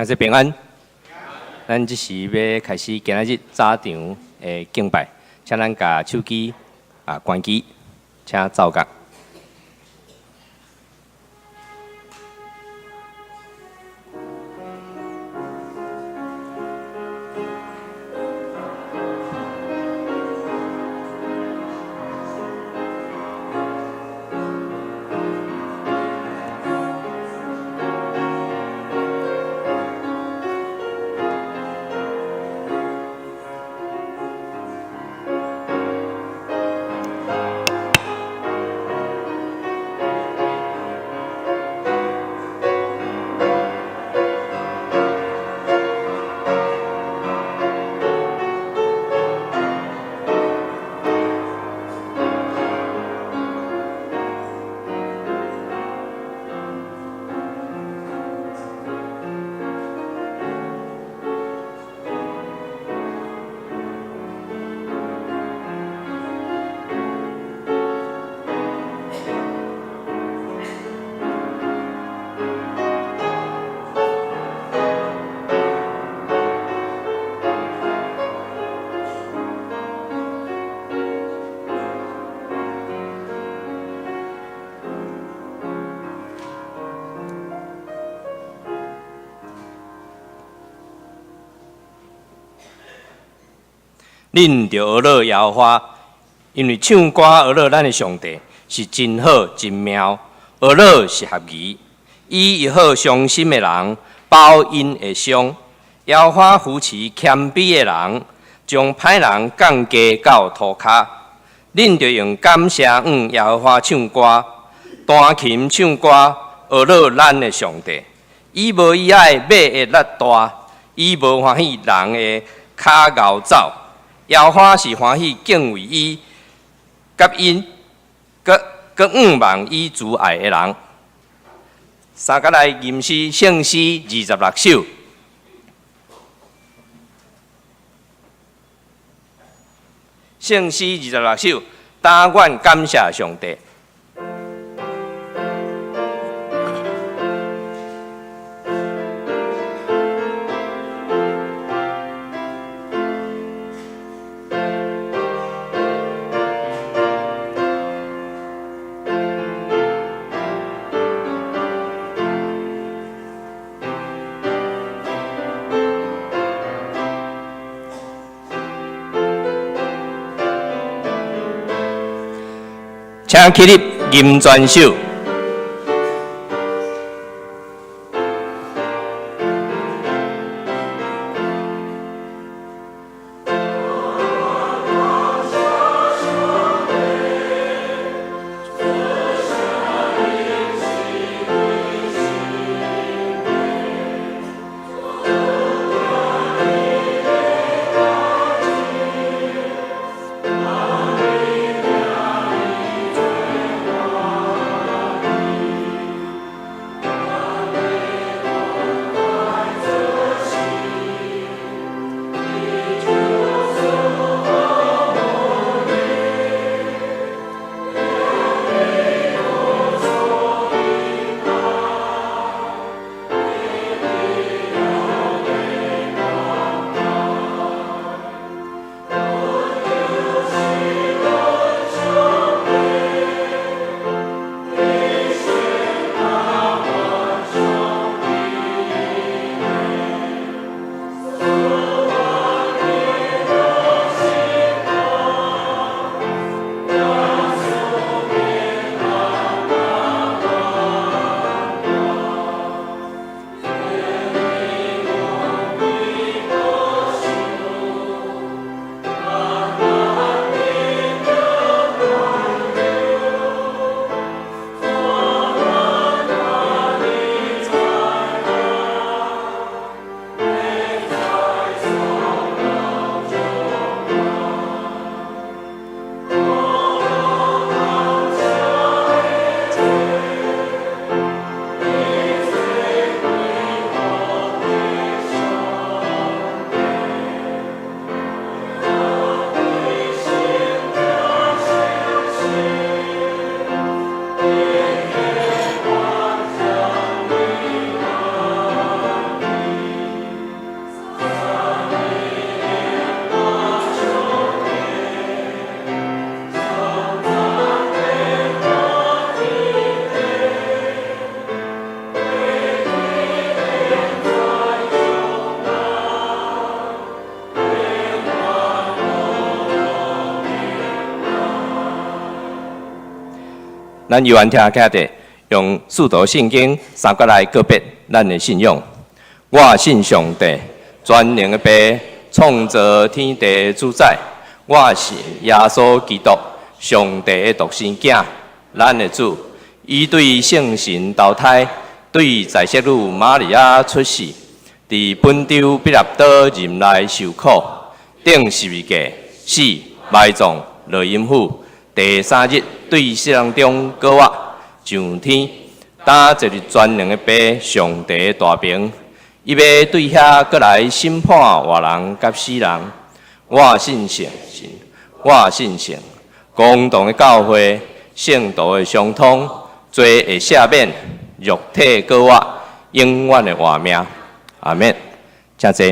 感谢平安。咱即时要开始今仔日早场的敬拜，请咱把手机关机，请走角。恁着学乐耶和华，因为唱歌学乐咱的上帝是真好真妙，学乐是合宜。伊又好伤心的人，报因会伤。耶和华扶持谦卑的人，将歹人降低到涂骹。恁着用感谢耶和华唱歌，弹琴唱歌，学乐咱的上帝。伊无喜爱马的力大，伊无欢喜人的骹咬走。耶和华是欢喜敬畏伊，甲望伊慈爱的人。三甲来吟诗圣诗26首。圣诗26首，但愿感谢上帝。请起立吟全首。咱犹原听家的用四道圣经三角来告别咱的信仰。我信上帝，全能的爸，创造天地主宰。我是耶稣基督，上帝的独生子，咱的主。伊对圣神投胎，对在世女玛利亚出世，伫本州彼拉多任内受苦，顶十字架死，埋葬，落阴府。第三日对死人中搁活上天，打坐伫全能的爸上帝的大名。伊要对遐搁来审判活人甲死人。我信圣神，我信圣，公道的教会，圣道的相通，罪会赦免，肉体搁活，永远的活命。阿免，请坐。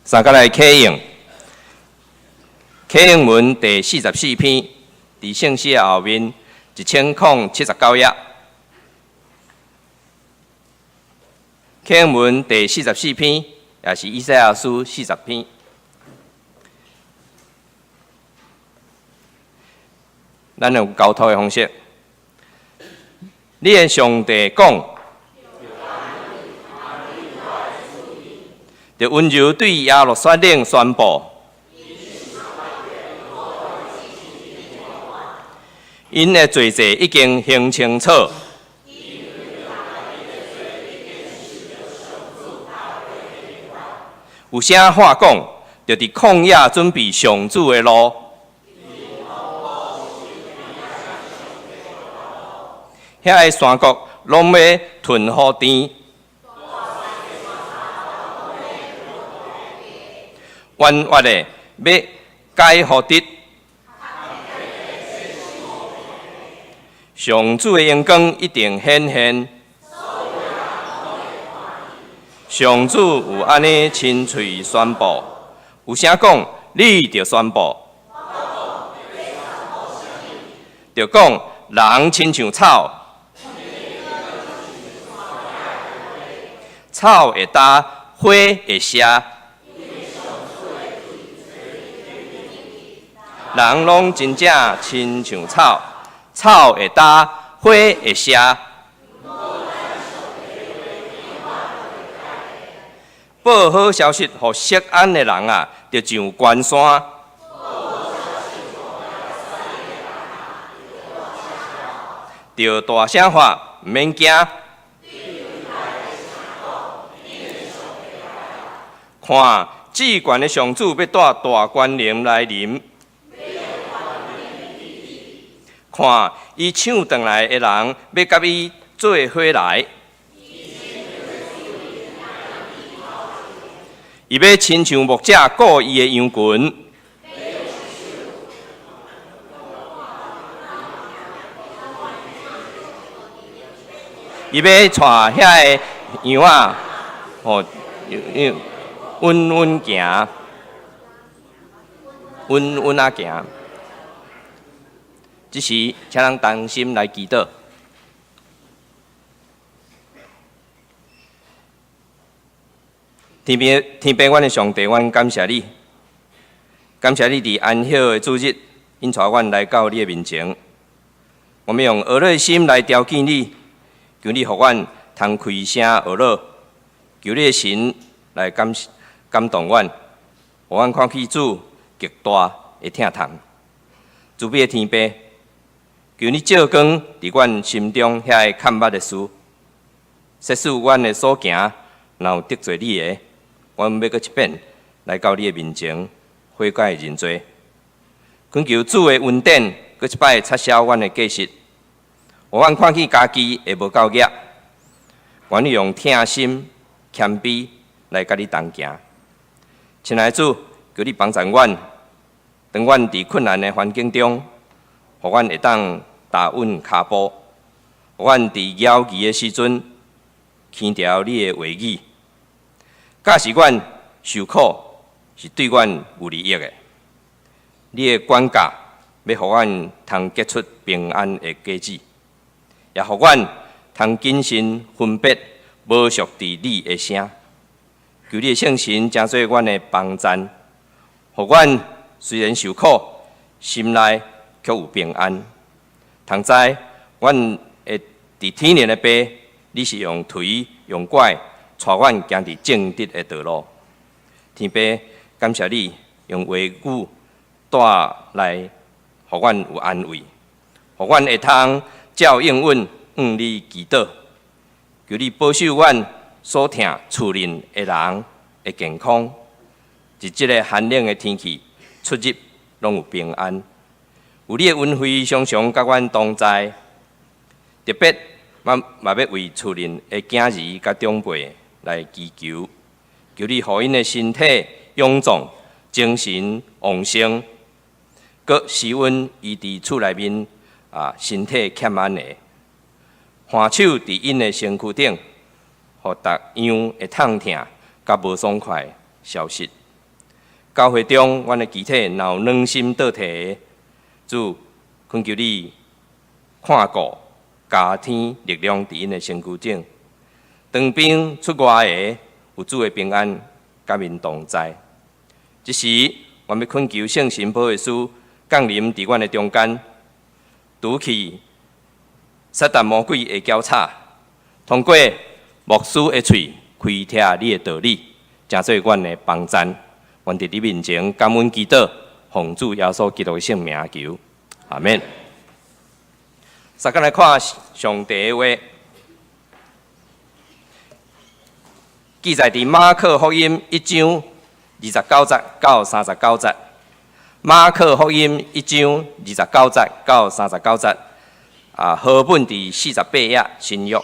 三角来启用，启用文第44篇，伫圣诗的后面1079页。启用文第44篇，也是以赛亚书40篇。咱用交托的方式，你的上帝讲，就温柔对亚罗率领宣布，因的罪责已经行清楚。有啥话讲，就伫旷野准备上主的路。遐个山谷拢要吞互甜，冤屈的要解互直。上主的阳光一定显现。上主有安尼亲嘴宣布，有啥讲，你着宣布。着讲，人亲像草，草会焦，花会谢。人拢真正亲像草，草会焦，花会谢。报好消息，互涉案的人啊，就上关山。着大声喊，毋免惊。看，至悬的上主要带大官灵来临。看，伊抢转来的人要甲伊做伙来。伊要亲像牧者顾伊的羊群，伊要带遐个羊仔，稳稳行，稳稳啊行。这时，请人同心来祈祷。天父，阮的上帝，阮感谢你，感谢你伫安息的主日，引带阮来到你的面前。我们用学乐的心来朝见你，求你互阮通开声学乐，求你的神来感动阮，互阮看起主极大的疼痛。慈悲的天父，求你照光伫阮心中遐个看捌的事，设使阮的所行若有得罪你的，阮要搁一遍来到你的面前悔改认罪，恳求主的恩典，搁一摆擦消阮的过失，互阮看起家己会无够业，愿意用疼心谦卑来甲你同行。亲爱的主，求你帮助阮，当阮伫困难的环境中，互阮会当踏稳脚步，互阮伫枵疑的时阵，听条你的话语。假使阮受苦，是对阮有利益的，你的管教要互阮通结出平安的果子，也互阮通谨慎分别无属伫你的声。求你的圣神成做阮的帮赞，互阮虽然受苦，心内却有平安。通知阮会伫天然的爸，你是用锤用拐带阮行伫正直的道路。天父，感谢你用话语带来，互阮有安慰，互阮会通照应允向你祈祷。求你保守阮所听厝邻的人的健康，伫即个寒冷的天气出入拢有平安。有你的恩惠常常甲阮同在，特别嘛要为厝邻的囝儿甲长辈来祈求，求你互因的身体勇壮，精神旺盛，佮使阮伊伫厝内面身体欠安的，换手伫因的身躯顶，互逐样会痛疼甲无爽快消失。教会中，阮的肢体若有软心倒退的，主恳求你看顾，加添力量伫因的身躯顶。当兵出外的，有主的平安甲因同在。即时，阮要恳求圣神保惠师降临伫阮的中间，除去撒旦魔鬼的交叉，通过牧师的喙开拓你的道理，成做阮的帮赞。阮伫你面前感恩祈祷，奉主耶稣基督的圣名求，阿免。三个来看上帝的话，记载伫马可福音1章29节到39节。马可福音1章29节到39节，和本伫48页新约，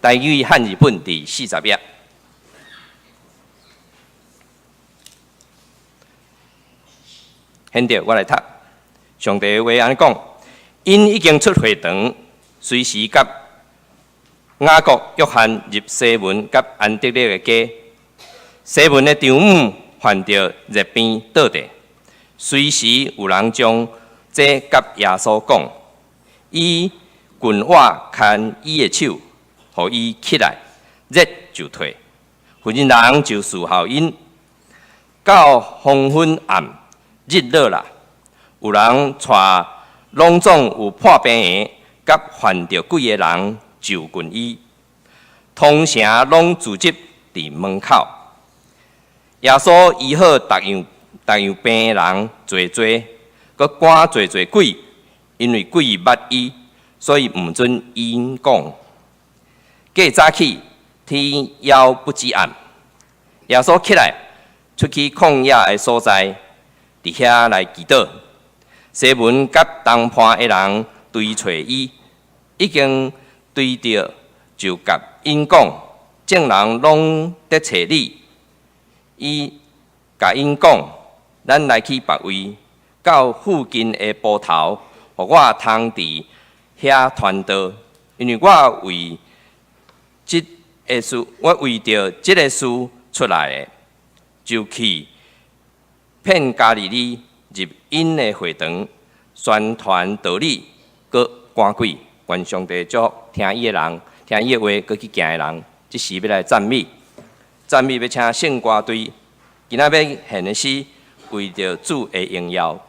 台语汉语本伫40页。现在我来读，上帝的话安尼讲：因已经出会堂，随时甲雅各、约翰入西门甲安德烈的家。西门的丈母患着热病倒地，随时有人将这甲耶稣讲，伊棍瓦牵伊的手，互伊起来，热就退。妇人就侍候因，到黄昏暗。日落啦，有人带拢总有破病的，甲患着鬼的人就近伊，通城拢聚集伫门口。耶稣医好逐样病的人侪侪，佮赶侪鬼，因为鬼捌伊，所以毋准因讲。过早起，天要不止暗，耶稣起来，出去旷野的所在。伫遐来祈祷，西门甲东畔的人追找伊，已经追到，就甲因讲，众人拢在找你。伊甲因讲，咱来去别位，到附近的坡头，互我通伫遐传道，因为我为着即个事出来的，就去。骗加利利入因的会堂，宣传道理，佮赶鬼。愿上帝祝福听伊的人，听伊的话，佮去行的人。即时要来赞美，要请圣歌队，今仔要献的诗，为着主的荣耀。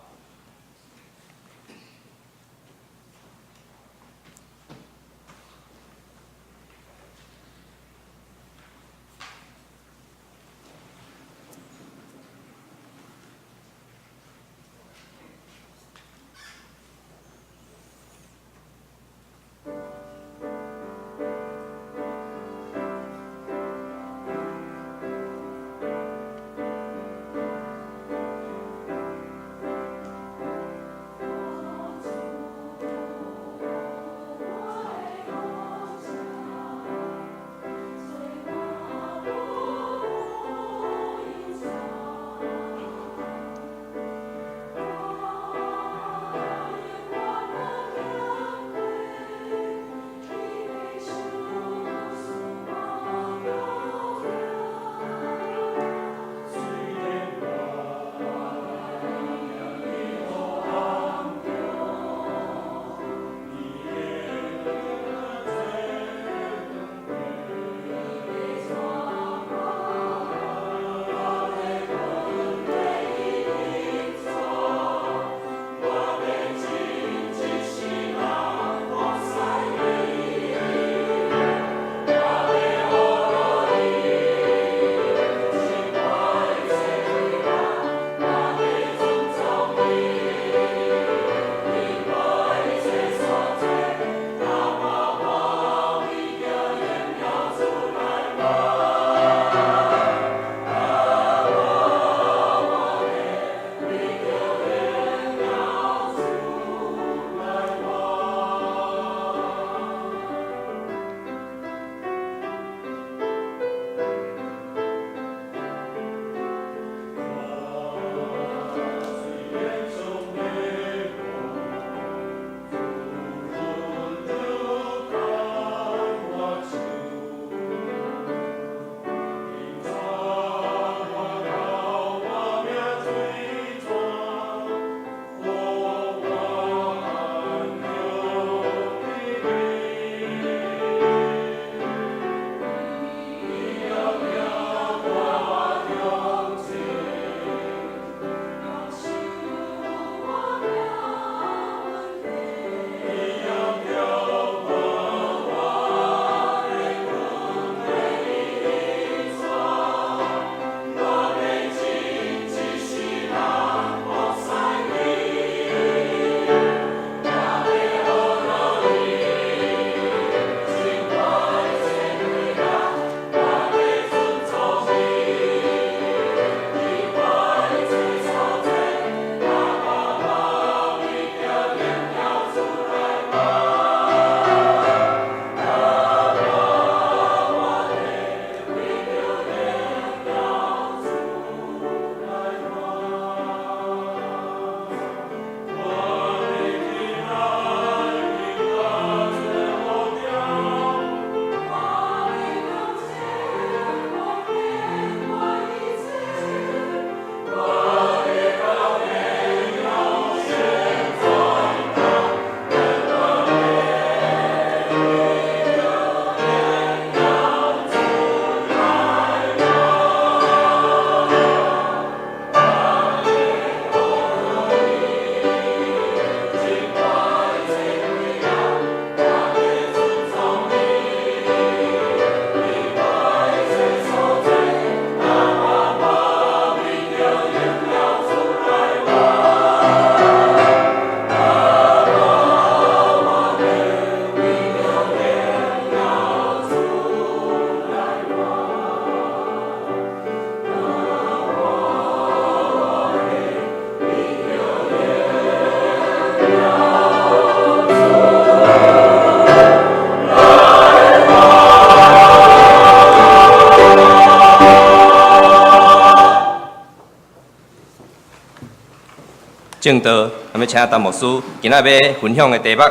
正道，那么请陈牧师今仔要分享的题目，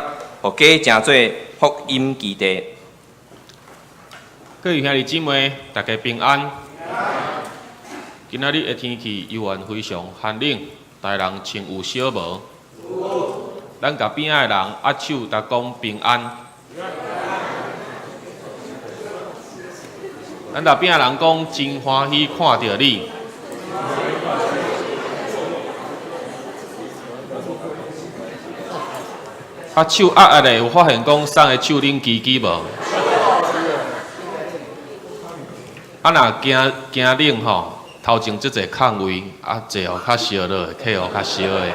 互家诚做福音基地。各位兄弟姊妹，大家平安。今仔日的天气犹原非常寒冷，大人穿有小无。咱甲边仔的人握手，甲讲平安。咱甲边仔人讲真欢喜看到你。手握咧，有发现讲送的手恁支支无？若惊冷吼，头前即个空位，坐互较烧落，客互较烧的。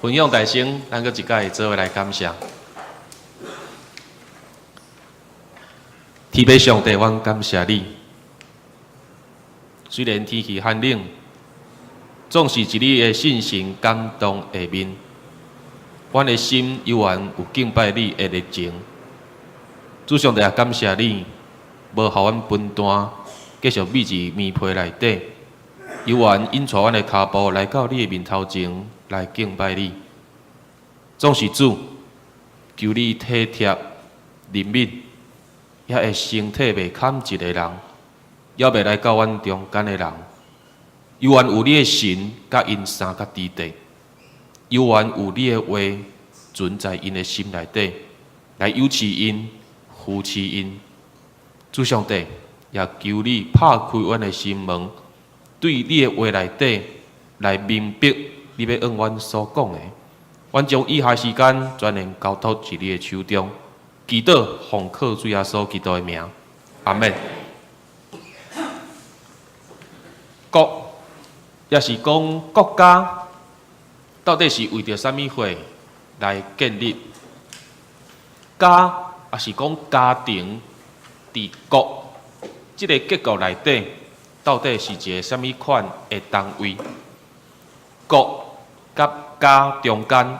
分享大声，咱搁一摆做伙来感谢。天父上帝，阮感谢你。虽然天气寒冷，总是一你的信心感动下面，阮的心犹原有敬拜你的热情。主上帝也感谢你，无予阮分担，继续秘入棉被内底，犹原引带阮的脚步来到你的面头前来敬拜你。总是主，求你体贴怜悯，也会身体袂堪一个人，也袂来到阮中间的人，犹原有你的神甲因三甲之地，犹原有你的话存在因的心内底，来扶持因、扶持因。主上帝，也求你拍开阮的心门，对你的话内底来明白你要按阮所讲的。阮将以下时间全然交托伫你的手中，祈祷奉靠主耶稣基督的名，阿门。国，也是讲国家，到底是为着啥物货来建立？家，也是讲家庭伫国，即个结构内底，到底是一个啥物款的单位？国甲家中间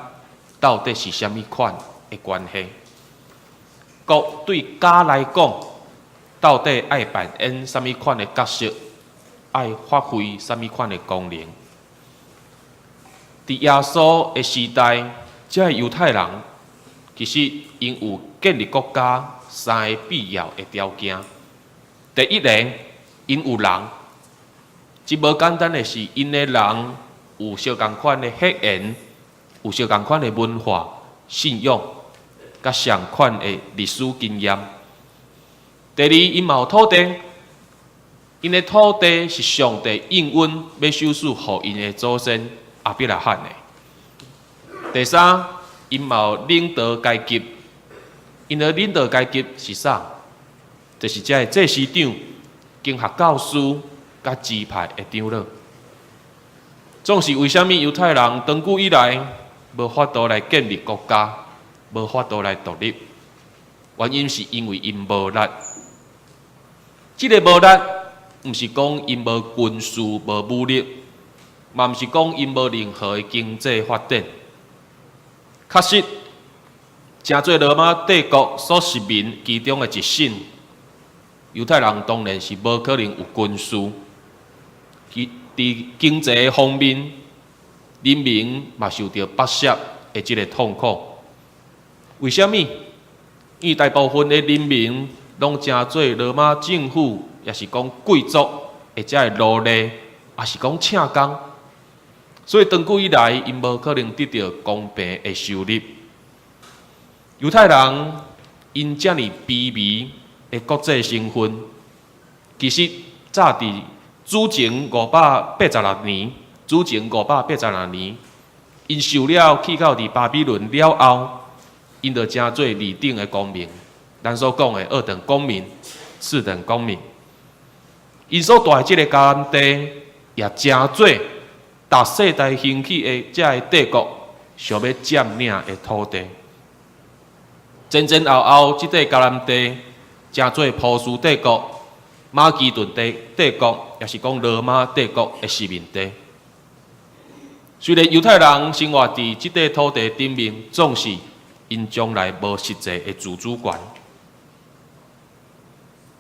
到底是啥物款的关系？国对家来讲，到底爱扮演啥物款的角色？爱发挥啥物款的功能？伫耶稣的时代，这个犹太人其实因有建立国家三个必要的条件。第一个，因有人，即无简单的是因的人有相共款的血缘，有相共款的文化、信仰，甲相款的历史经验。第二，因嘛有土地，因的土地是上帝应允要授予互因的祖先亚伯拉罕的。第三，因嘛有领导阶级，因的领导阶级是啥？就是这祭司长、经学教师甲支派的长老。总是为虾米犹太人长久以来无法度来建立国家，无法度来独立？原因是因为因无力。这个无力，毋是讲因无军事、无武力，嘛毋是讲因无任何的经济发展。确实，诚侪罗马帝国所殖民其中的一省，犹太人当然是无可能有军事。伫经济方面，人民嘛受到剥削的这个痛苦。为什么？因为大部分的人民拢真做罗马政府，也是讲贵族或者的奴隶，也是讲请工，所以长久以来，因无可能得到公平的收入。犹太人因这么卑微的国际身份，其实早伫主前586年，因受了去到伫巴比伦了后，因就成做二等的公民。咱所讲的二等公民、四等公民，因所住的这个迦南地，也成做大世代兴起的这个帝国想要占领的土地。前后后，这块迦南地成做波斯帝国、马其顿帝国，也是讲罗马帝国的殖民地。虽然犹太人生活伫这块土地顶面，总是因将来无实际的自主权。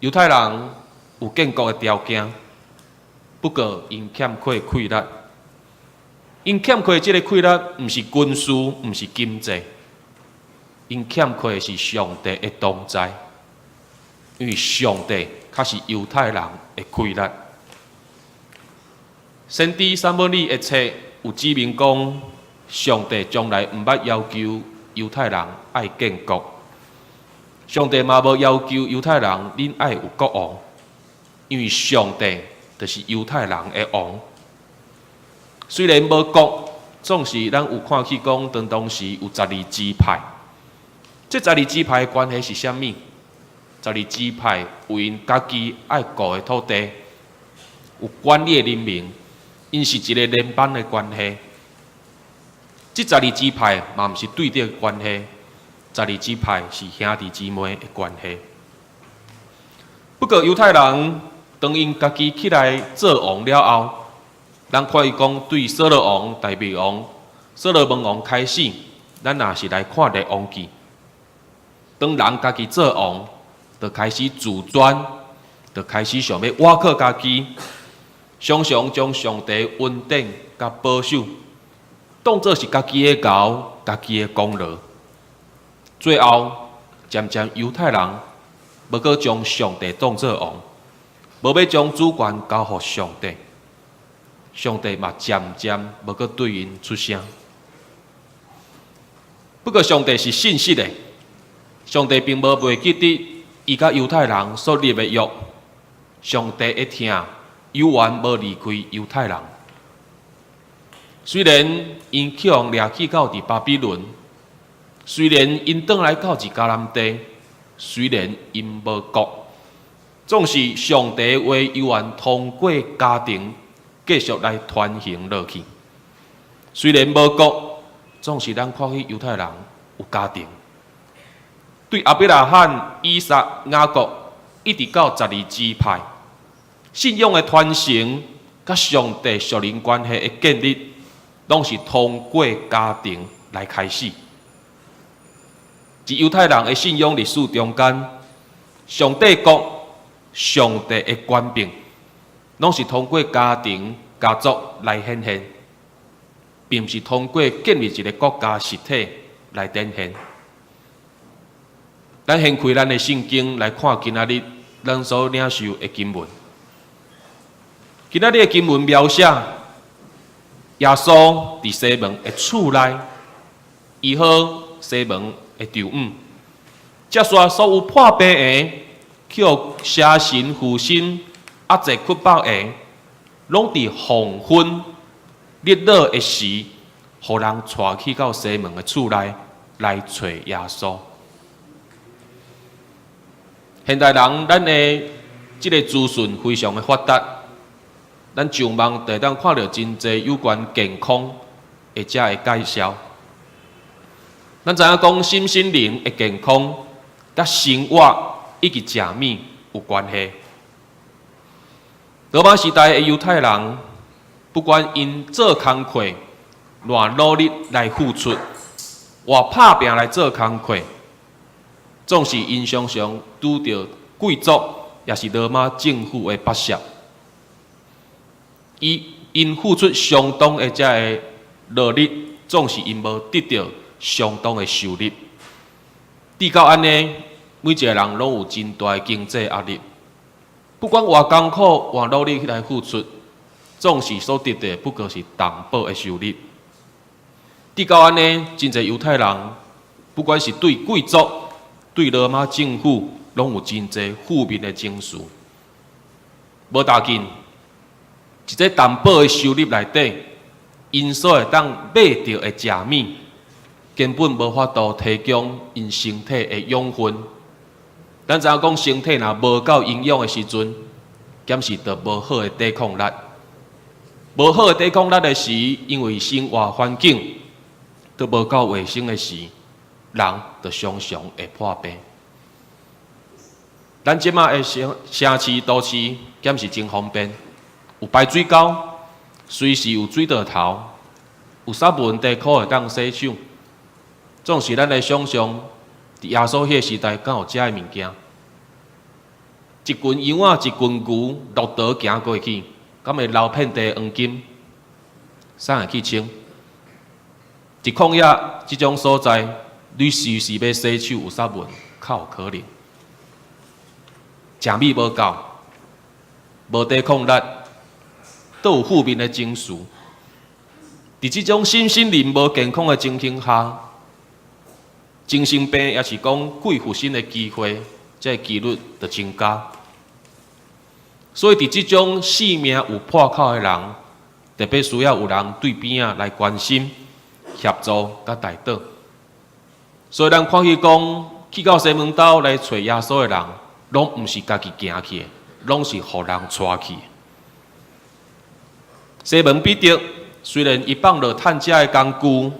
犹太人有建国的条件，不过因欠缺气力，因欠缺即个气力，毋是军事，毋是经济，因欠缺的是上帝的同在，因为上帝较是犹太人的气力。先知撒母耳的册有指明讲，上帝将来毋捌要求犹太人爱建国，上帝嘛无要求犹太人恁爱有国王，因为上帝就是犹太人的王。虽然无国，总是咱有看去讲，当时有12支派。这12支派的关系是啥物？12支派有因家己爱顾的土地，有管理的人民，因是一个联邦的关系。这12支派嘛毋是对立的关系，12支派是兄弟姊妹的关系。不过犹太人当因家己起来做王了后，咱看伊讲对扫罗王、大卫王、所罗门王开始，咱若是来看列王记。当人家己做王，就开始自专，就开始想要挖靠家己，常常将上帝恩典甲保守当作是家己的高、家己的功劳。最后，渐渐犹太人无搁将上帝当作王，无要将主权交予上帝。上帝嘛渐渐无搁对因出声。不过上帝是信实的，上帝并无袂记得伊甲犹太人所立的约。上帝会听，永远无离开犹太人。虽然因去互掠去到伫巴比伦，虽然因倒来到伫迦南地，虽然因无国，总是上帝的话永远通过家庭继续来传行落去。虽然无国，总是咱看去犹太人有家庭。对亚伯拉罕、以撒、雅各，一直到12支派，信仰的传承，甲上帝属灵关系的建立，拢是通过家庭来开始。在犹太人的信仰历史中间，上帝国、上帝的权柄，拢是通过家庭、家族来显现，并不是通过建立一个国家实体来展现。咱先开咱的圣经来看今仔日咱所领受的经文。今仔日的经文描写耶稣伫西门的厝内，医好西门的丈夫，接续所有破病的、去互邪神附身、压制屈饱的，拢伫黄昏日落的时，互人带去到西门的厝内来找耶稣。现代人，咱的这个资讯非常的发达，咱上网会当看到真侪有关健康或者的介绍。咱知影讲心灵的健康，甲生活以及食物有关系。罗马时代的犹太人，不管因做工课，偌努力来付出，偌拍拼来做工课。总是因常常拄到贵族，也是罗马政府的剥削。因付出相当的这个努力，总是因无得到相当的收入。至到安尼，每一个人拢有真大的经济压力。不管偌艰苦、偌努力来付出，总是所得的不过是淡薄的收入。至到安尼，真侪犹太人，不管是对贵族，对罗马政府拢有真侪负面的情绪，无要紧，一个淡薄的收入内底，因所会当买到的食物，根本无法度提供因身体的养分。咱知影讲身体若无够营养的时阵，减是着无好的抵抗力。无好的抵抗力的时，因为生活环境都无够卫生的时，人就常常会破病。咱即马的城市、都市，减是真方便，有排水沟，随时有水道头，有啥问题可会当洗手。总是咱来想象，伫耶稣迄个时代，敢有遮个物件？一群羊仔、一群牛，路途行过去，敢会流遍地黄金？啥会去清？伫旷野即种所在，你时时要洗手有杀蚊，较有可能。食米无够，无抵抗力，都有负面的情绪。伫即种身心灵无健康的情形下，精神病也是讲鬼附身的机会，这几率就增加。所以伫即种性命有破口的人，特别需要有人对边啊来关心、协助甲带导。所以咱看去讲，去到西门岛来找耶稣的人，拢毋是家己行去的，拢是互人带去的。西门彼得虽然伊放落趁食的工具，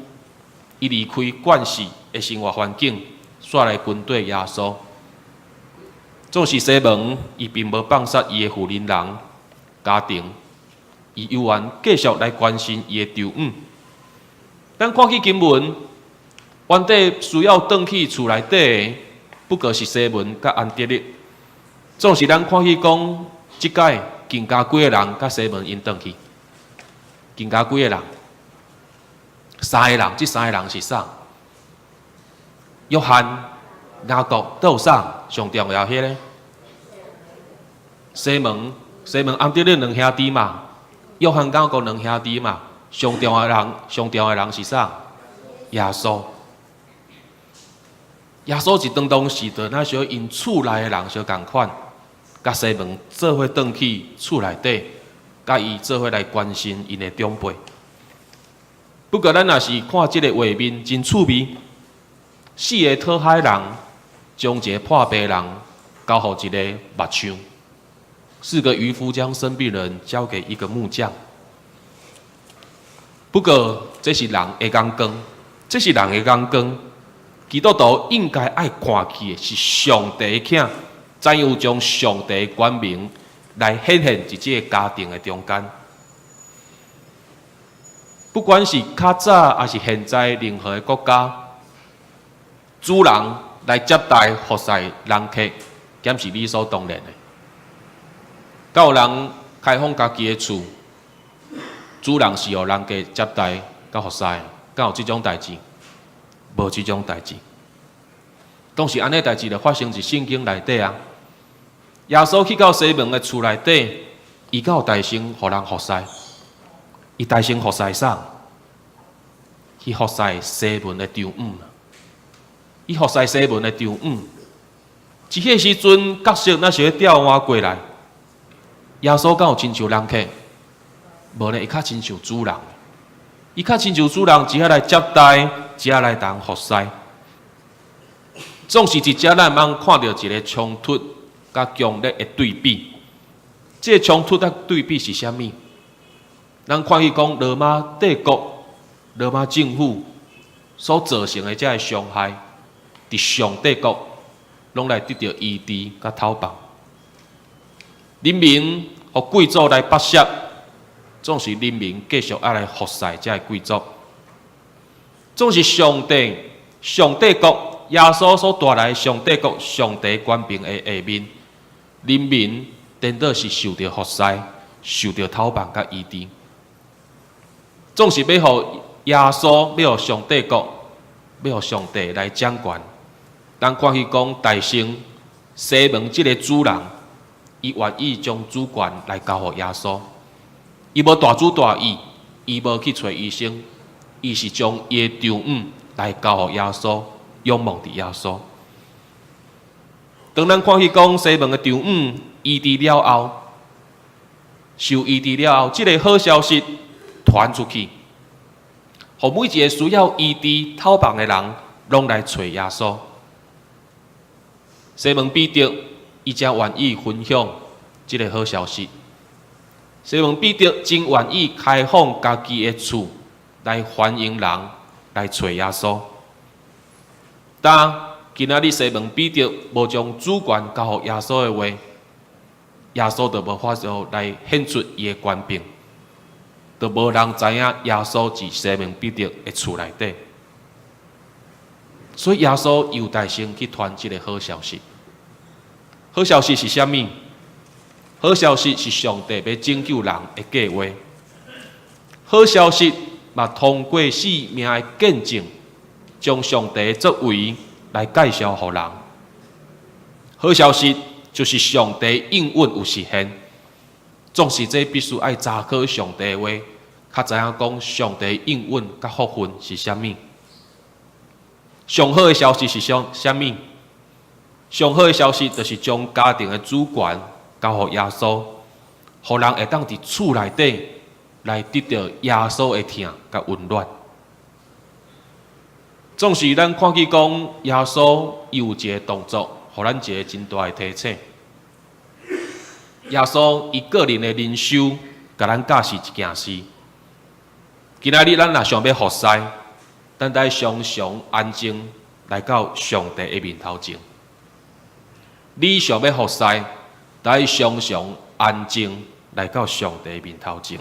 伊离开惯势的生活环境，煞来跟对耶稣。总是西门，伊并无放杀伊的妇人人家庭，伊犹原继续来关心伊的丈夫。咱看起经文，原底需要转去厝内底的，不过是西门甲安德烈。总是咱看起讲，即届更加几个人甲西门因转去，更加几个人，三个人，即三个人是啥？约翰、雅各都有啥？上重要迄个西门、安德烈两兄弟嘛，约翰、雅各两兄弟嘛。上重要的人是啥？耶稣。耶稣一当时就那时候因厝内的人相共款，甲西门做伙转去厝内底，甲伊做伙来关心因的长辈。不过咱若是看即个画面真趣味，四个讨海人将一个破病人交予一个木匠，四个渔夫将生病人交给一个木匠。不过这是人的眼光，这是人的眼光。基督徒应该爱看起的是上帝的囝，怎样将上帝的光明来显现伫这个家庭的中间。不管是较早还是现在任何的国家，主人来接待服侍人客，减是理所当然的。敢有人开放家己的厝，主人是予人家接待甲服侍，敢有即种代志？无即种代志。当时安尼代志就发生伫圣经内底啊。耶稣去到西门的厝内底，伊敢有大声互人服侍？伊大声服侍啥？去服侍西门的丈夫。伊服侍西门的丈夫。一迄时阵，角色那是调换过来。耶稣敢有亲像人客？无呢，伊较亲像主人。伊较亲像主人，只下来接待，只下来当服侍。总是一只咱茫看到一个冲突甲强烈的对比。这个冲突甲对比是啥物？咱看去讲罗马帝国、罗马政府所造成的这个伤害，伫上帝国拢来得到医治甲讨棒。人民和贵族来剥削，总是人民继续爱来服侍这个贵族。总是上帝国耶稣所带来上帝国、上帝官兵的下面，人民颠倒是受到服侍、受到讨棒甲医治。总是要互耶稣、要互上帝国、要互上帝来掌权。咱看去讲大圣西门这个主人，伊愿意将主权来交予耶稣。伊无大主大意，伊无去找医生，伊是将伊的丈夫来交予耶稣，仰望伫耶稣。当咱看去讲西门的丈夫医治了后，受医治了后，这个好消息传出去，互每一个需要医治讨棒的人，拢来找耶稣。西门彼得伊才愿意分享这个好消息。西门彼得真愿意开放家己的厝，来欢迎人来找耶稣。但今仔日西门彼得无将主权交予耶稣的话，耶稣就无法度来显出伊的权柄，就无人知影耶稣伫西门彼得的厝内底。所以耶稣又大声去传这个好消息。好消息是啥物？好消息是上帝要拯救人的计划。好消息嘛通过生命的见证，将上帝作为来介绍予人。好消息就是上帝应允有实现，总是这必须爱查考上帝的话，较知影讲上帝应允甲福分是啥物。上好的消息是啥物？上好的消息就是将家庭的主权交予耶稣，予人会当伫厝内底来得到耶稣的疼甲温暖。总是咱看见讲耶稣有一个动作，予咱一个真大的提醒。耶稣伊个人的灵修，甲咱教示一件事。今仔日咱若想要服侍，咱得常常安静来到上帝的面头前。你想要服侍，得常常安静来到上帝的面头前。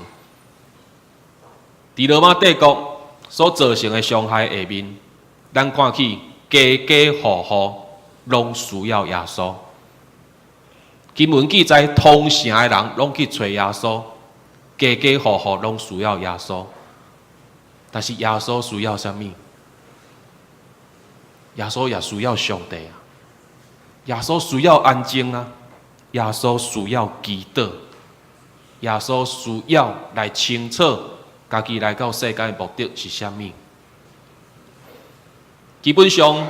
伫罗马帝国所造成的伤害下面，咱看起家家户户拢需要耶稣。经文记载，通城的人拢去找耶稣，家家户户拢需要耶稣。但是耶稣需要什么？耶稣也需要上帝啊！耶稣需要安静啊！耶稣需要祈祷，耶稣需要来清楚家己来到世界的目的是啥物。基本上，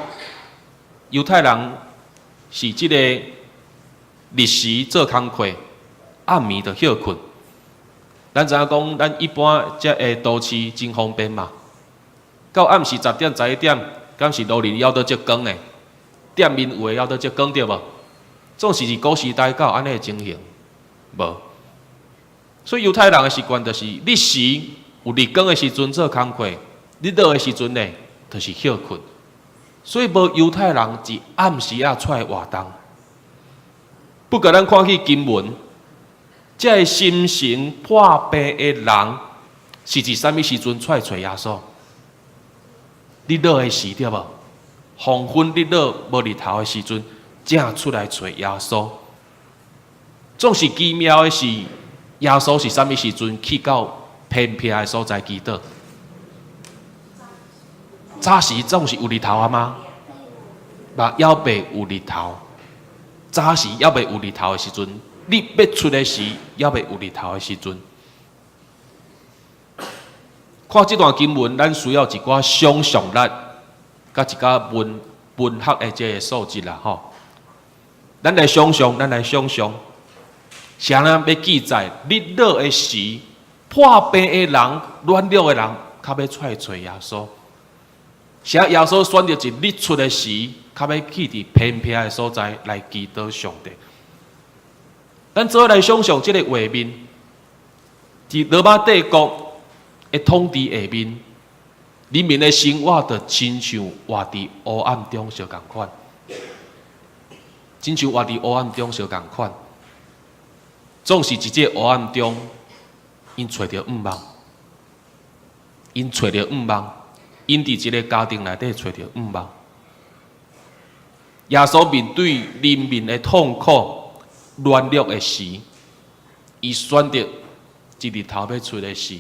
犹太人是即个日时做工课，暗暝就休困。咱知影讲，咱一般遮个都市真方便嘛。到暗时10点、11点，敢是路人要到接工的，店面有诶要到接工对无？总是古时代到安尼诶情形，无。所以犹太人诶习惯就是日时有日光诶时阵做工课，日落诶时阵呢，就是休困。所以无犹太人是暗时啊出来活动。不过咱看去经文。这个心神破病的人，是伫啥物时阵出来找耶稣？日落的时对无？黄昏日落无日头的时阵，正出来找耶稣。总是奇妙的是，耶稣是啥物时阵去到偏僻的所在祈祷？早时总是有日头啊吗？嘛，要未有日头。早时要未有日头的时阵。日要出的时，也未有日头的时阵。看这段经文，咱需要一寡想象力，甲一寡文学的这个素质啦，吼。咱来想象，谁人要记载日落的时，破病的人、软弱的人，较要出来找耶稣。谁耶稣选择一日出的时，较要去伫偏僻的所在来祈祷上帝。咱做来想象这个画面，伫罗马帝国的统治下面，人民的生活就亲像活伫黑暗中相共款，总是伫这黑暗中，因找到希望，因伫一个家庭内底找到希望。耶稣面对人民的痛苦。软弱的时，伊选择一日头要出的时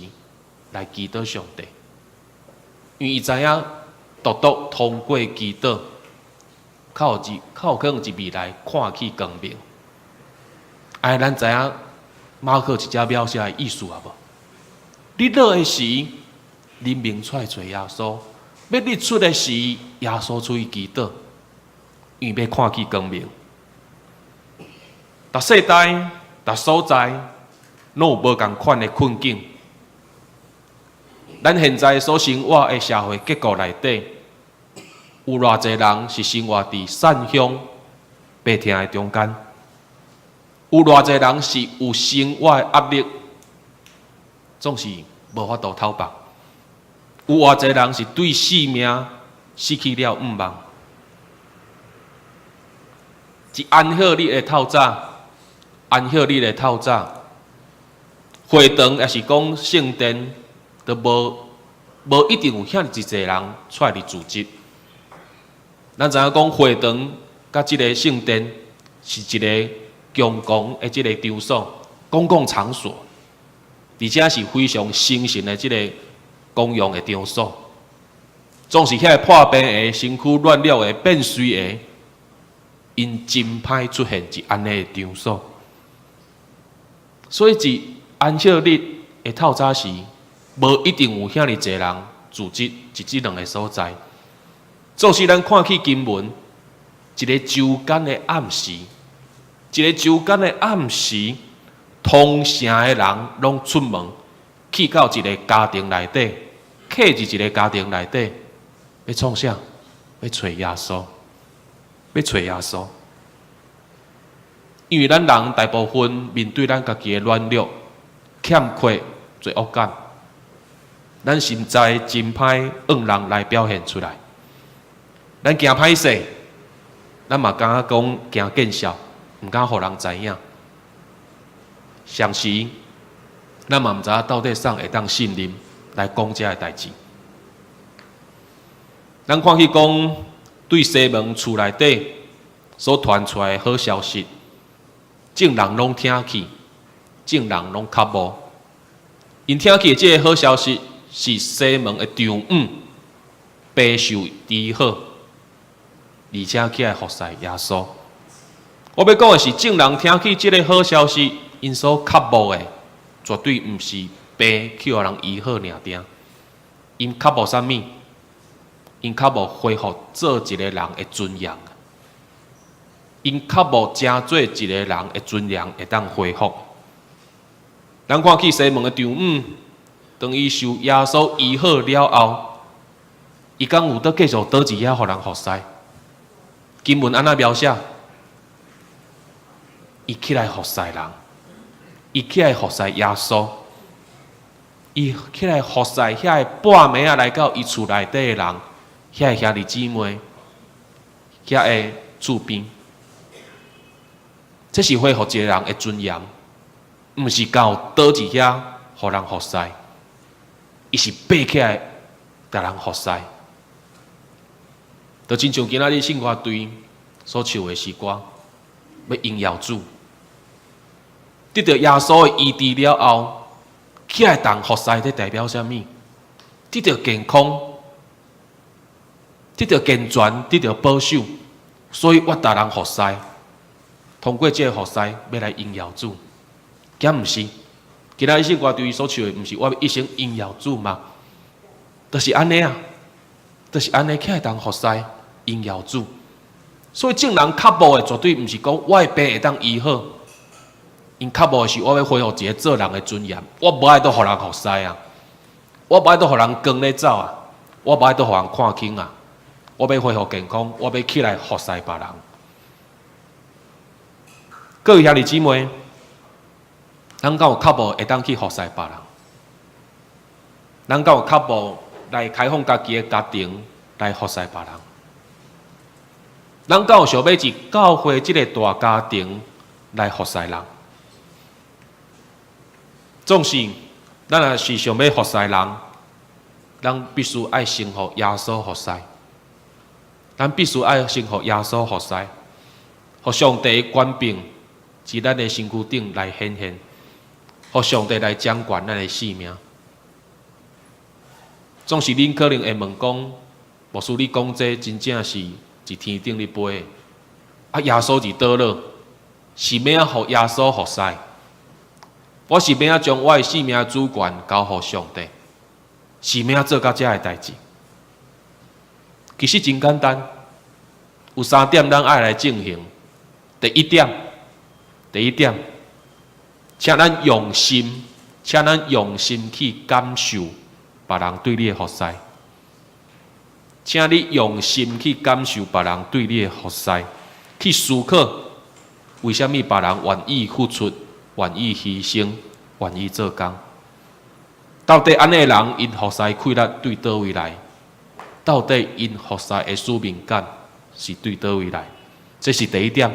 来祈祷上帝，因为伊知影独独通过祈祷，较有可能一未来看起光明。哎，咱知影马可一只描写的意思啊无？日落的时，人民出来找耶稣；要日出的时，耶稣出去祈祷，因为要看起光明。逐世代、逐所在，拢有无共款的困境。咱现在所生活的社会结构内底，有偌济人是生活伫善乡白天的中间，有偌济人是有生活的压力，总是无法度透白。有偌济人是对生命失去了希望。一安好日的透早。会堂也是讲圣殿，都无一定有遐一侪人出来组织。咱知影讲会堂甲即个圣殿是一个公共的即个场所、公共场所，而且是非常神圣的即个公用的场所，总是遐破病的、身躯乱了的、变衰的，因真歹出现一安尼的场所。所以，一安息日的透早时，无一定有遐尼侪人聚集即两个所在。纵使咱看去经文，一个周间的暗时，通城的人拢出门，去到一个家庭内底，客入一个家庭内底，要创啥？要找耶稣，因为咱人大部分面对咱家己的软弱、欠缺、罪恶感，咱实在真歹用人来表现出来。咱惊歹势，咱嘛敢讲惊见效，毋敢互人知影。上时，咱嘛毋知到底谁会当信任来讲这个代志。咱看去讲对西门厝内底所传出来的好消息，众人拢听去，众人拢较无。因听去这个好消息是西门的丈夫备受治好，而且起来服侍耶稣。我要讲的是，众人听去这个好消息，因所较无的，绝对毋是病去互人医好尔定。因较无啥物？因较无恢复做一个人的尊严。因较无真做一个人的尊严会当恢复。咱看去西门的丈夫，当伊受耶稣医好了后，伊敢有得继续倒一遐互人服侍？经文安那描写？伊起来服侍人，伊起来服侍耶稣，伊起来服侍遐个半暝来到伊厝内底的人，遐个兄弟姊妹，遐个厝边。这是恢复一个人的尊严，毋是到倒一遐互人服侍，伊是爬起来甲人服侍。就亲像今仔日圣歌队所唱的诗歌，要荣耀主，得到耶稣的医治了后，起来当服侍，这代表啥物？得到健康，得到健全，得到保守，所以我逐人服侍。通过这个服侍，要来荣耀主，敢毋是？今仔日圣歌队所唱的，毋是我一生荣耀主吗？就是安尼啊，就是安尼起来当服侍，荣耀主。所以众人较无的，绝对毋是讲我的病会当医好，因较无的是我要恢复一个做人的尊严。我无爱都互人服侍啊，我无爱都互人光咧走啊，我无爱都互人看轻啊。我要恢复健康，我要起来服侍别人。各位兄弟姊妹，咱敢有较无会当去服侍别人？咱敢有较无来开放家己的家庭来服侍别人？咱敢有想要一教会这个大家庭来服侍人？总是，咱若是想要服侍人，咱必须爱先互耶稣服侍。咱必须爱先互耶稣服侍，互上帝的权柄伫咱的身躯顶来显现，互上帝来掌管咱的性命。总是恁可能会问讲，牧师你讲这真正是一天顶咧飞的，啊耶稣伫倒落，是要互耶稣服侍？我是要将我的性命主权交互上帝，是要做到这个代志？其实真简单，有3点咱爱来进行。第一点，请咱用心去感受别人对你的服侍。请你用心去感受别人对你的服侍，去思考为什么别人愿意付出、愿意牺牲、愿意做工。到底安尼的人，因服侍气力对倒位来？到底因服侍的使命感是对倒位来？这是第一点，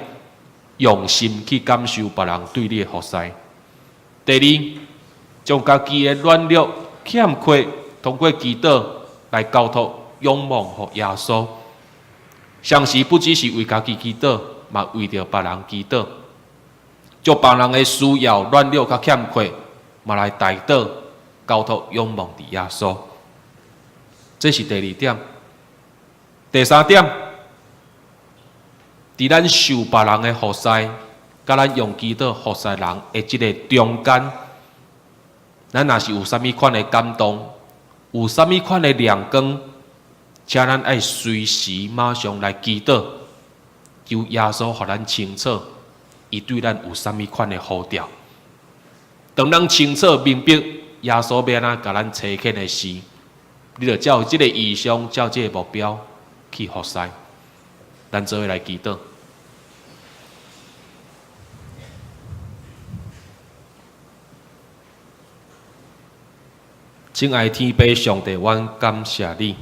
用心去感受别人对你的服侍。第二，将家己的软弱、欠缺，通过祈祷来交托、仰望互耶稣。上时不只是为家己祈祷，嘛为着别人祈祷，将别人的需要、软弱甲欠缺，嘛来代祷、交托、仰望伫耶稣。这是第二点。第三点，伫咱受别人的服侍，甲咱用祈祷服侍人的即个中间，咱若是有啥物款的感动，有啥物款的亮光，请咱爱随时马上来祈祷，求耶稣互咱清楚，伊对咱有啥物款的呼召。当咱清楚明白耶稣要安怎甲咱差遣的时，你着照即个意向，照即个目标去服侍。咱做伙来祈祷。亲爱的天父上帝，阮感谢你，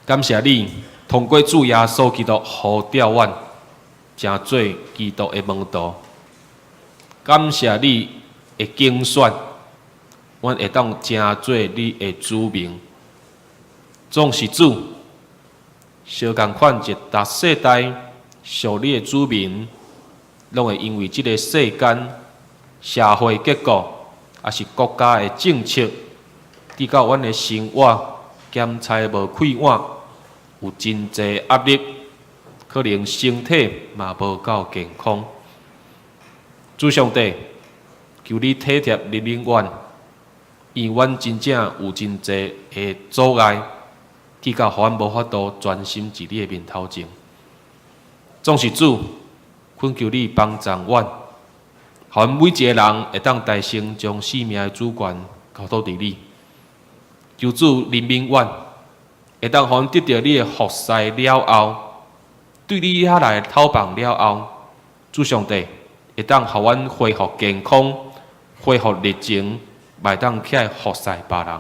感谢你通过主耶稣基督呼召阮，成做基督的门徒。感谢你的拣选，阮会当成做你的子民。总是主，相共款一逐世代属你的子民，拢会因为即个世间社会结构，也是国家的政策，直到阮的生活兼财无快碗，有真济压力，可能身体嘛无够健康。主上帝，求你体贴怜悯阮，因阮真正有真济的阻碍，直到互阮无法度专心伫你的面头前。总是主，恳求你帮助阮，互阮每一个人会当大声将生命的主权交托伫你。求主怜悯阮，会当互阮得到你的服侍了后，对你遐来讨棒了后，主上帝会当互阮恢复健康，恢复热情，袂当起来服侍别人。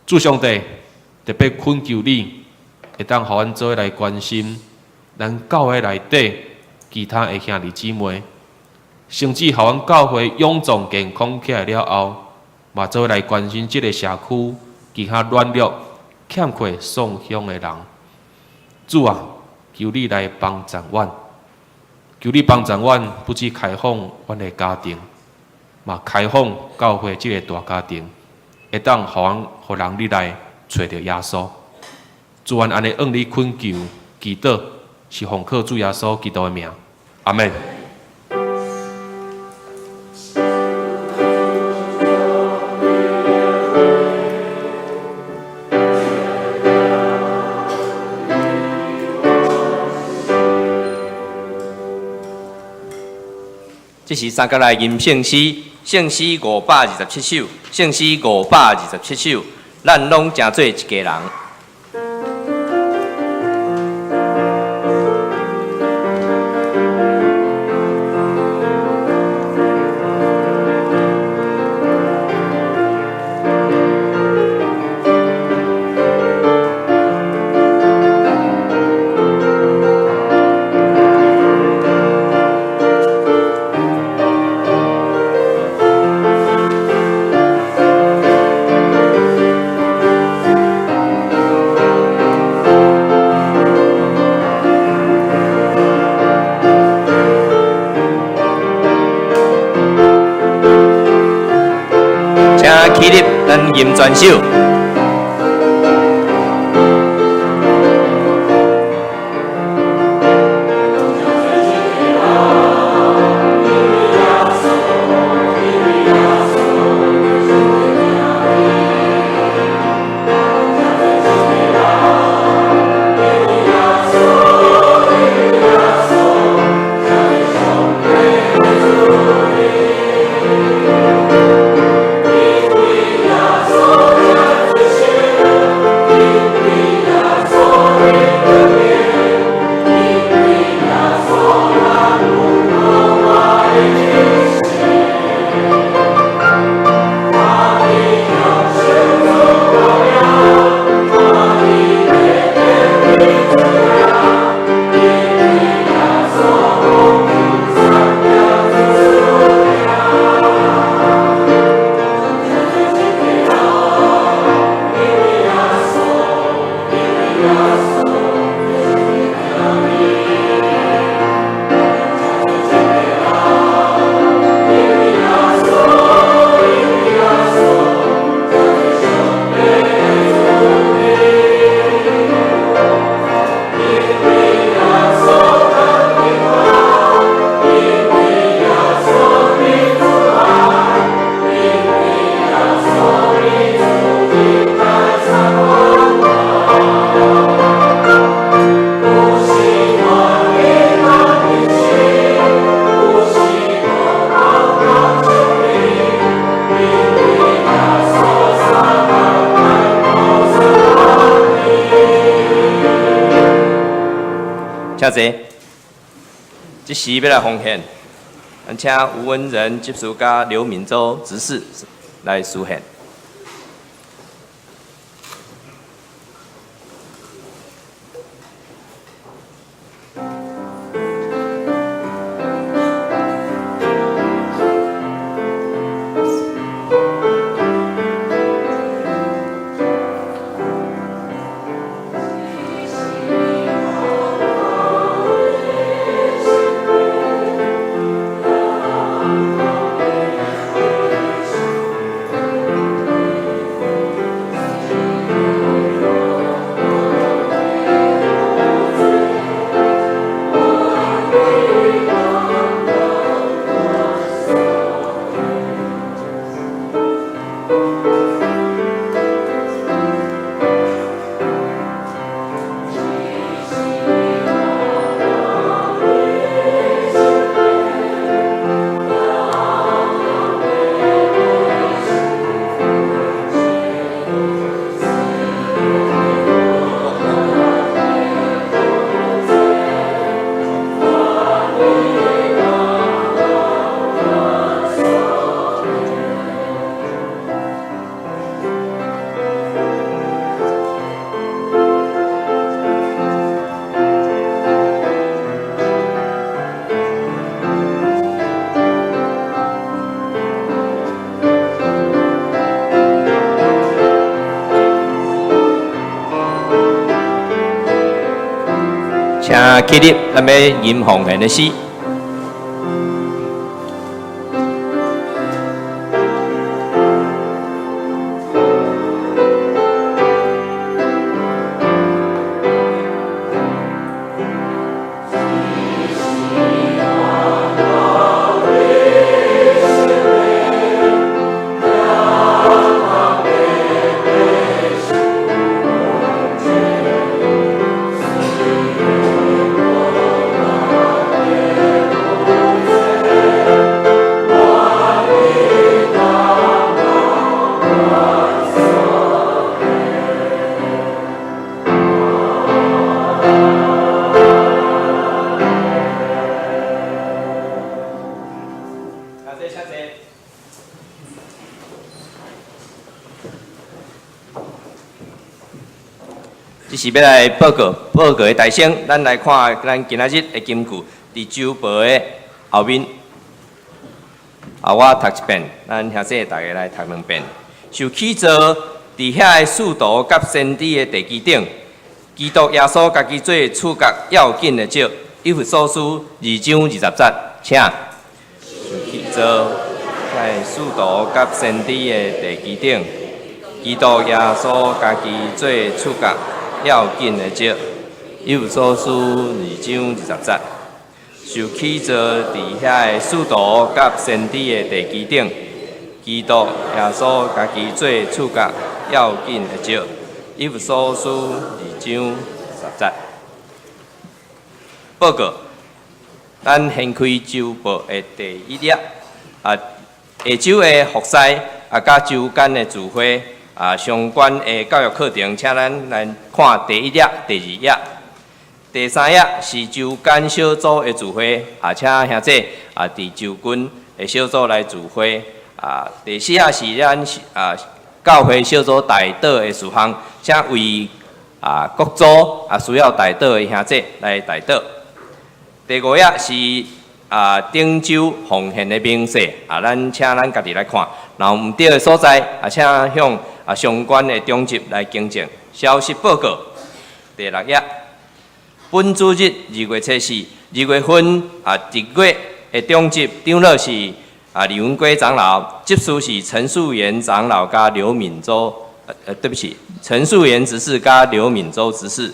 主上帝特别恳求你，会当互阮做伙来关心咱教会内底其他的兄弟姊妹，甚至互阮教会勇壮健康起来了后，嘛做伙来关心这个社区其他软弱、欠缺送乡的人。主啊，求你来帮助阮。求你帮助阮，不只开放阮的家庭，嘛开放教会这个大家庭，会当互人你来找到耶稣。主愿安尼向你恳求祈祷，是奉靠主耶稣基督的名，阿门。这是三角来吟圣诗，圣诗527首，圣诗527首，咱拢诚做一家人。起立，咱吟全首。请坐。即时要来奉献，咱请吴文仁执事甲刘敏洲执事来书献。请起立，咱要吟奉献的诗。这是要来报告的大声，咱来看咱今仔日的金句，伫周报的后面。我读一遍，咱兄弟大家来读两遍。受起造伫遐的使徒甲先知的地基顶，基督耶稣家己做处决要紧的石。以弗所书2章20节，请。受起造在使徒甲先知的地基顶，基督耶稣家己做处决要紧的石。以弗所书2章20节。受起造伫遐的使徒甲先知的地基顶，基督耶稣家己做处决要紧的石。以弗所书2章10节。报告，咱掀开周报的第1页，下周的复习甲周间的聚会相关的教育课程，请咱来看第1页、第2页。第3页是周间小组的聚会，请兄弟伫周群的小组来聚会。第4页是咱教会小组代祷的事项，请为各组需要代祷的兄弟来代祷。第5页是顶周奉献的明细，咱请咱家己来看。然后毋对的所在，请向相关的中级来更正。消息报告第6页。本主日2月7日，2月份1月的中级长老是李文贵长老，执事是陈树元长老加刘敏洲，对不起，陈树元执事加刘敏洲执事。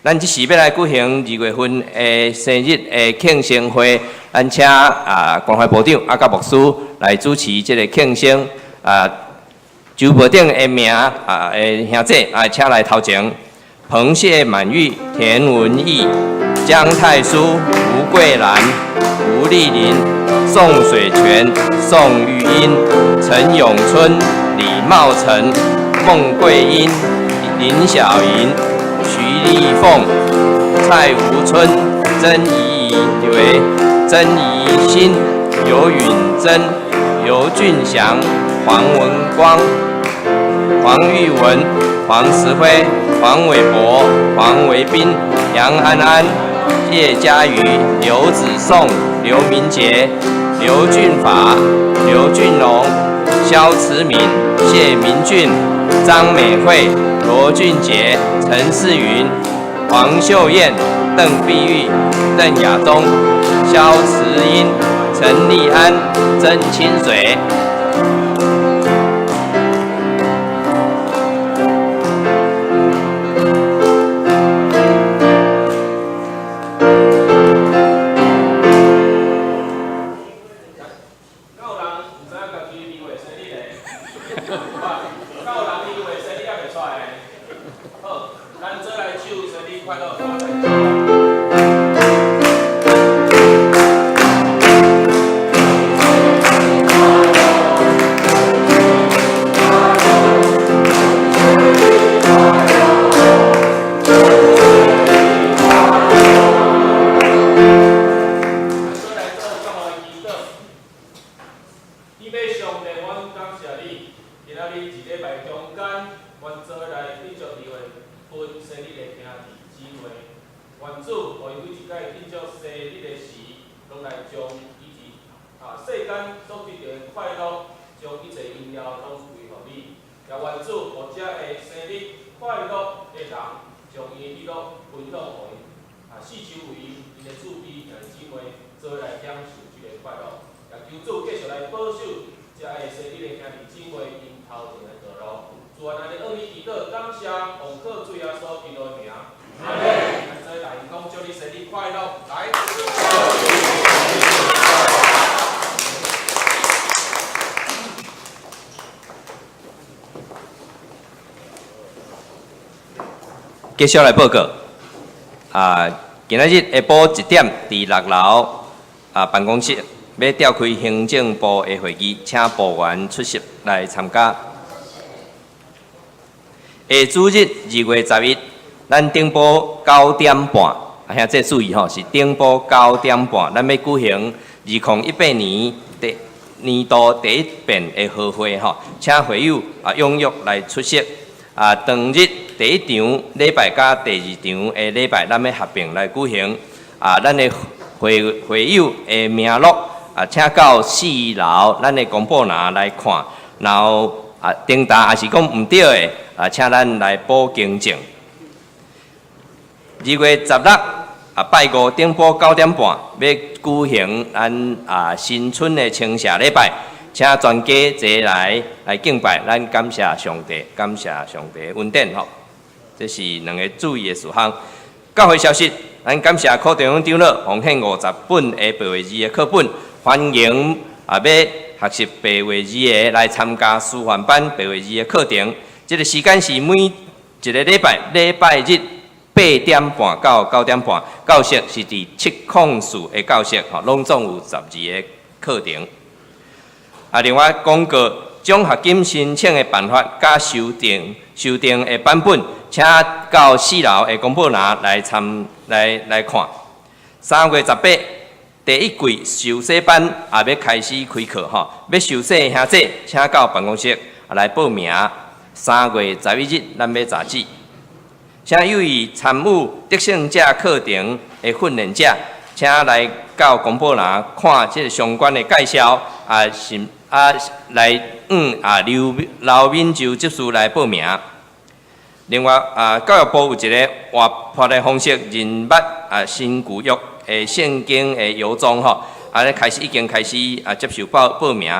咱即时要来举行2月份的生日的庆生会，咱请关怀部长甲牧师来主持这个庆生。周报顶的名的兄弟请来头前。彭谢满玉、田文义、江泰书、吴桂兰、吴丽玲、宋水泉、宋玉英、陈永春、李茂成、孟桂英、林小莹、徐丽凤、蔡无春、曾怡为、曾怡新、尤允珍、尤俊祥、黄文光、黄玉文、黄石辉、黄伟博、黄维斌、杨安安、叶嘉瑜、刘子颂、刘明杰、刘俊法、刘俊龙、萧慈敏、谢明俊、张美惠、罗俊杰、陈世云、黄秀燕、邓碧玉、邓亚东、萧慈英、陈立安、曾清水。继续来报告。今仔日下晡1點，伫6樓辦公室要召開行政部的會議，請部員出席來參加。下主日2月11日，咱頂埔9點半，兄這注意吼，是頂埔9點半，咱要舉行2018年年度第一遍的好會吼，請會友踴躍來出席。當日第一場禮拜甲第二場的禮拜，咱要合併來舉行。咱的會友的名錄請到4樓咱的公布欄來看，然後訂單也是講唔對的，請咱來補更正。2月16拜五頂埔9點半要舉行咱新春的青社禮拜。請全家坐來敬拜，咱感謝上帝，感謝上帝的恩典吼。這是兩個注意的事項。教會消息，咱感謝課長長老奉獻50本的白話字的課本，歡迎要學習白話字的來參加師範班白話字的課程。這個時間是每一個禮拜日8點半到9點半，教室是佇704的教室，攏總有12個課程。另外公告獎學金申請的辦法甲修訂的版本，請到4樓的公布欄來看。3月18日第一季授洗班也要開始開課吼，要授洗的兄弟請到辦公室來報名。3月11日咱要查紙，請有意參與得勝者課程的訓練者，請來到公布欄看這個相關的介紹來留民就接受來報名。另外教育部有一個活潑的方式人物新舊約的聖經的遊蹤吼，已經開始接受報名。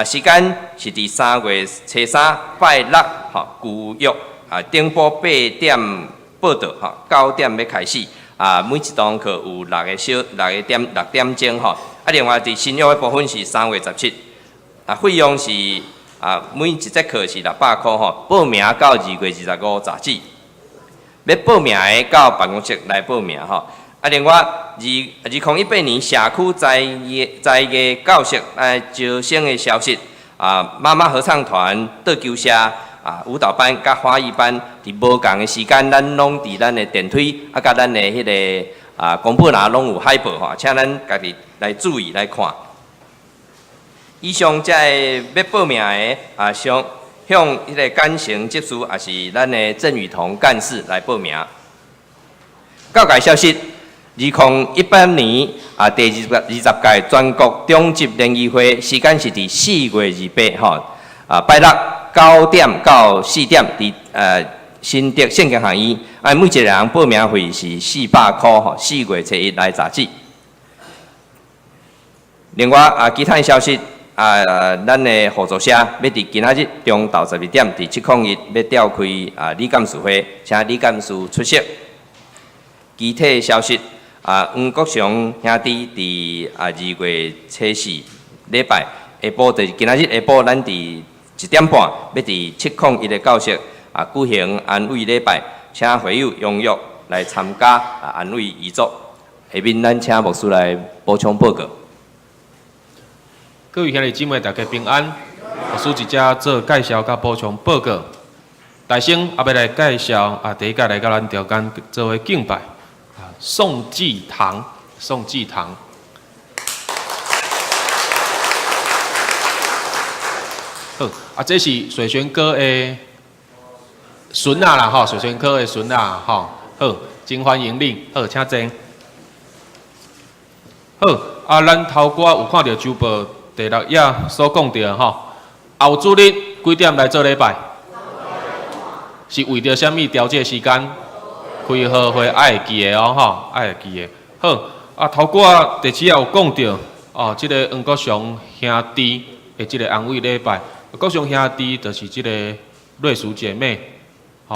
時間是伫3月初3拜6吼，舊約頂埔8點報道吼，9點要開始。每一堂課有6點鐘吼。另外伫新約的部分是3月17日。費用是每一節課是600塊吼，報名到2月25日查紙，要報名的到辦公室來報名吼。另外2018年社區在業教室招生的消息，媽媽合唱團、德球社舞蹈班甲花艺班，伫无共的时间，咱拢伫咱的电梯甲咱的迄个公布栏拢有海报吼，请咱家己来注意来看。以上这要报名的向迄个感情技术，也是咱的郑雨桐干事来报名。教界消息，2018年第20届全国中级联谊会时间是伫4月28号，拜六9点到4点伫新竹圣经学院，每一个人报名费是400块吼，4月初1来查址。另外其他的消息。咱的合作社要伫今仔日中昼12点，伫701要召开理监事会，请理监事出席。具体消息，黄国祥兄弟伫2月初4礼拜下晡，就是今仔日下晡，咱伫1点半要伫701的教室举行安慰礼拜，请会友踊跃来参加安慰遗作。下面咱请牧师来补充报告。各位兄弟姊妹，大家平安。牧师一只做介绍甲补充报告。大先也要来介绍第一届来甲咱调间做伙敬拜宋继堂，宋继堂。好，这是水泉哥的孙仔啦，吼，水泉哥的孙仔，吼，好，真欢迎你，好，请坐。好，咱头歌有看到周报。第6页所讲到吼，后主日几点来做礼拜？是为着啥物调节时间？开好会爱会记的哦，吼，爱会记的。好，头歌第7页有讲到即个黄国祥兄弟的即个安慰礼拜。国祥兄弟就是即个瑞淑姐妹，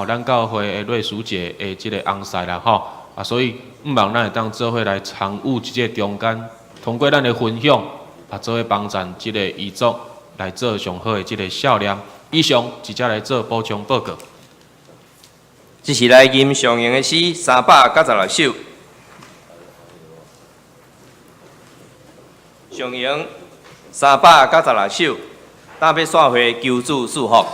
咱教会的瑞淑姐的即个翁婿啦，吼。所以毋望咱会当做伙来参与即个中间，通过咱的分享。做伙帮赞即个遗作来做上好的即个笑脸。以上直接来做补充报告。这是来吟上映的诗396首，上映396首，搭配煞回求助祝福。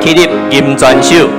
起立，吟全首。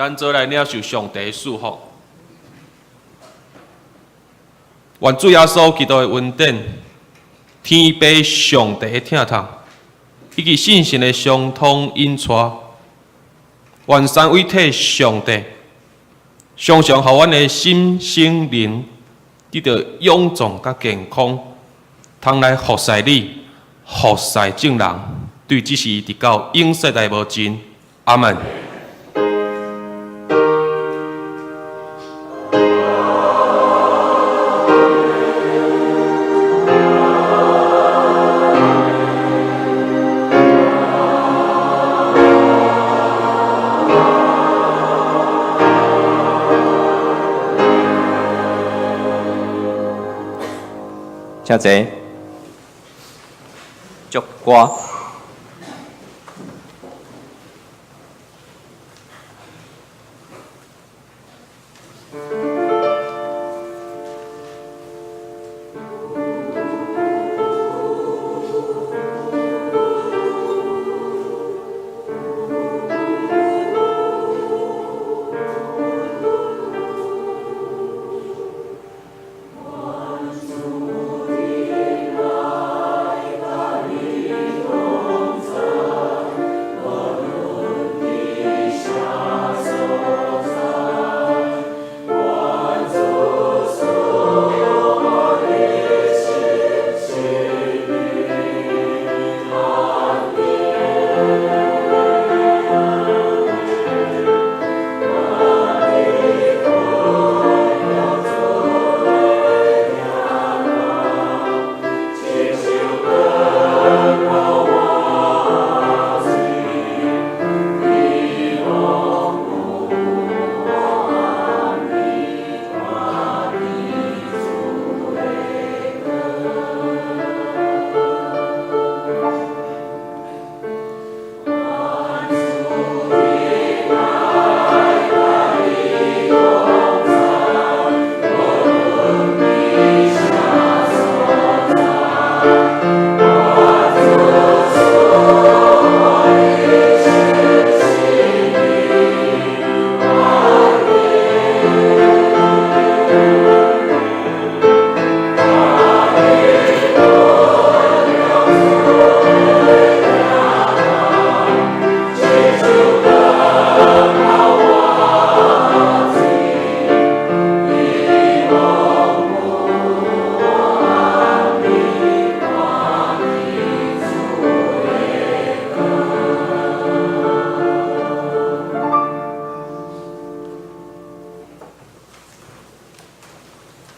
咱做来领受上帝祝福。愿主耶稣基督的恩典、天父上帝的疼痛，以及信心的相通引带，愿三位体上帝常常互阮的心心灵得到勇壮甲健康，通来服侍你，服侍众人。对这事直到永世代无尽。阿门。请坐，祝歌。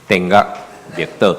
电乐灭岛。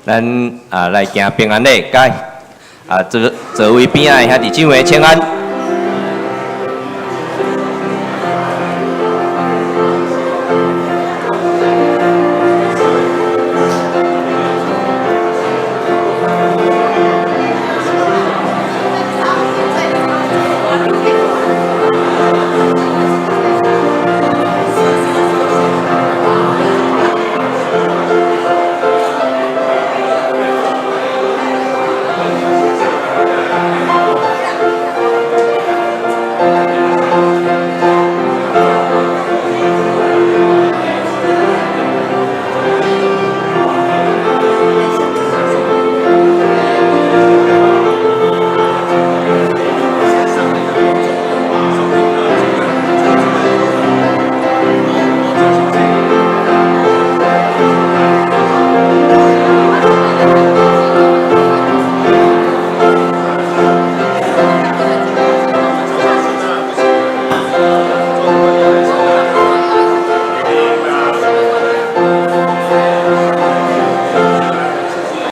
咱来行平安礼，该座位边仔兄弟姊妹请安。